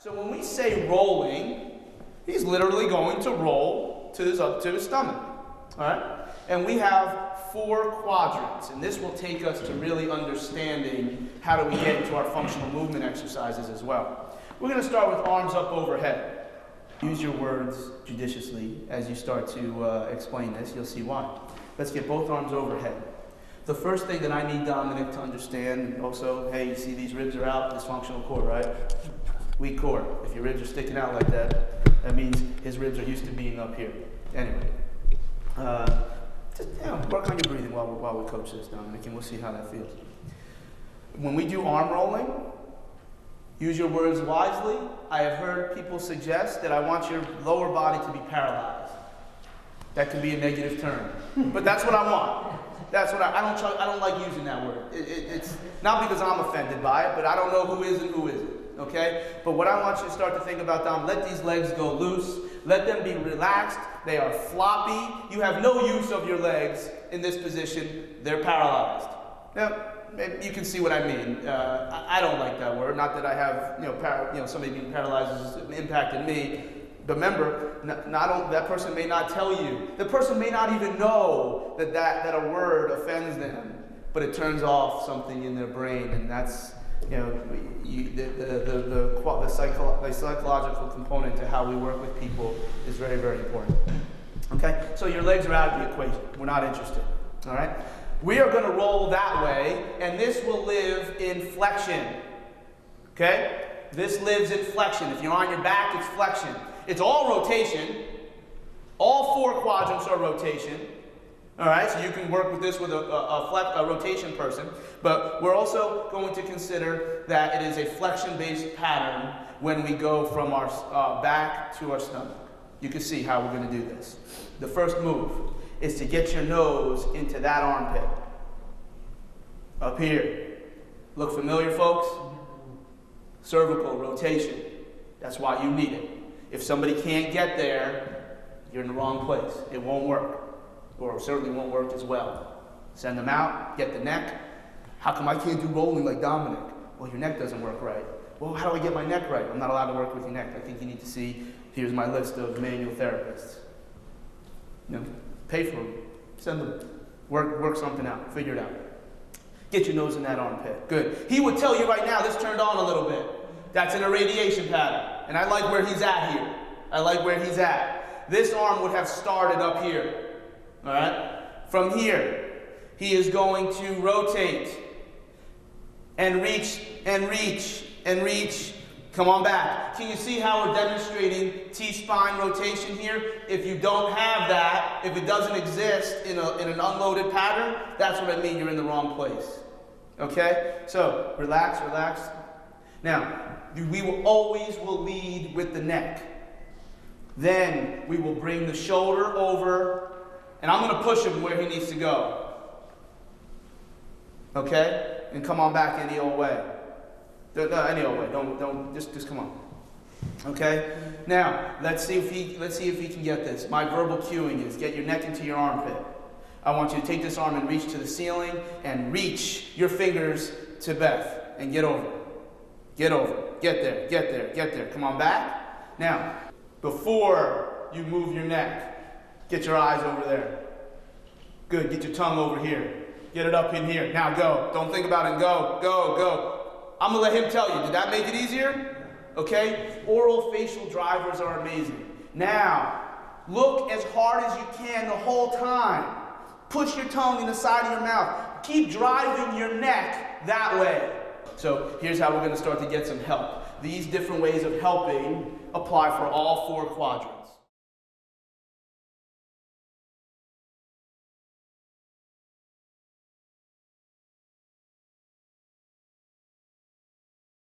So when we say rolling, he's literally going to roll to his stomach. All right? And we have 4 quadrants, and this will take us to really understanding how do we get into our functional movement exercises as well. We're going to start with arms up overhead. Use your words judiciously as you start to explain this. You'll see why. Let's get both arms overhead. The first thing that I need Dominic to understand also, hey, you see these ribs are out, dysfunctional core, right? Weak core. If your ribs are sticking out like that, that means his ribs are used to being up here. Anyway, just work on your breathing while we coach this, Dominic, and we'll see how that feels. When we do arm rolling, use your words wisely. I have heard people suggest that I want your lower body to be paralyzed. That could be a negative term, but that's what I want. That's what I don't like using that word. It's not because I'm offended by it, but I don't know who is and who isn't. Okay? But what I want you to start to think about, Dom, let these legs go loose. Let them be relaxed. They are floppy. You have no use of your legs in this position. They're paralyzed. Now, you can see what I mean. I don't like that word. Not that I have, somebody being paralyzed has impacted me. But remember, that person may not tell you. The person may not even know that a word offends them, but it turns off something in their brain, and that's the psychological component to how we work with people is very, very important. Okay, so your legs are out of the equation. We're not interested. All right, we are going to roll that way, and this will live in flexion. Okay, this lives in flexion. If you're on your back, it's flexion. It's all rotation. All 4 quadrants are rotation. All right, so you can work with this with a rotation person. But we're also going to consider that it is a flexion-based pattern when we go from our back to our stomach. You can see how we're going to do this. The first move is to get your nose into that armpit. Up here. Look familiar, folks? Cervical rotation. That's why you need it. If somebody can't get there, you're in the wrong place. It won't work, or certainly won't work as well. Send them out, get the neck. How come I can't do rolling like Dominic? Well, your neck doesn't work right. Well, how do I get my neck right? I'm not allowed to work with your neck. I think you need to see, here's my list of manual therapists. Pay for them, send them, work something out, figure it out. Get your nose in that armpit, good. He would tell you right now, this turned on a little bit. That's an irradiation pattern. And I like where he's at here. I like where he's at. This arm would have started up here. All right? From here, he is going to rotate and reach and reach and reach. Come on back. Can you see how we're demonstrating T-spine rotation here? If you don't have that, if it doesn't exist in an unloaded pattern, that's what I mean you're in the wrong place. Okay? So, relax, relax. Now, we will always lead with the neck. Then we will bring the shoulder over, and I'm going to push him where he needs to go. Okay? And come on back any old way. Any old way. Don't just come on. Okay? Now, let's see if he can get this. My verbal cueing is get your neck into your armpit. I want you to take this arm and reach to the ceiling and reach your fingers to Beth and get over. Get over. Get there. Get there. Get there. Come on back. Now, before you move your neck, get your eyes over there. Good. Get your tongue over here. Get it up in here. Now go. Don't think about it. Go. Go. Go. I'm going to let him tell you. Did that make it easier? Okay? Oral facial drivers are amazing. Now, look as hard as you can the whole time. Push your tongue in the side of your mouth. Keep driving your neck that way. So here's how we're going to start to get some help. These different ways of helping apply for all 4 quadrants.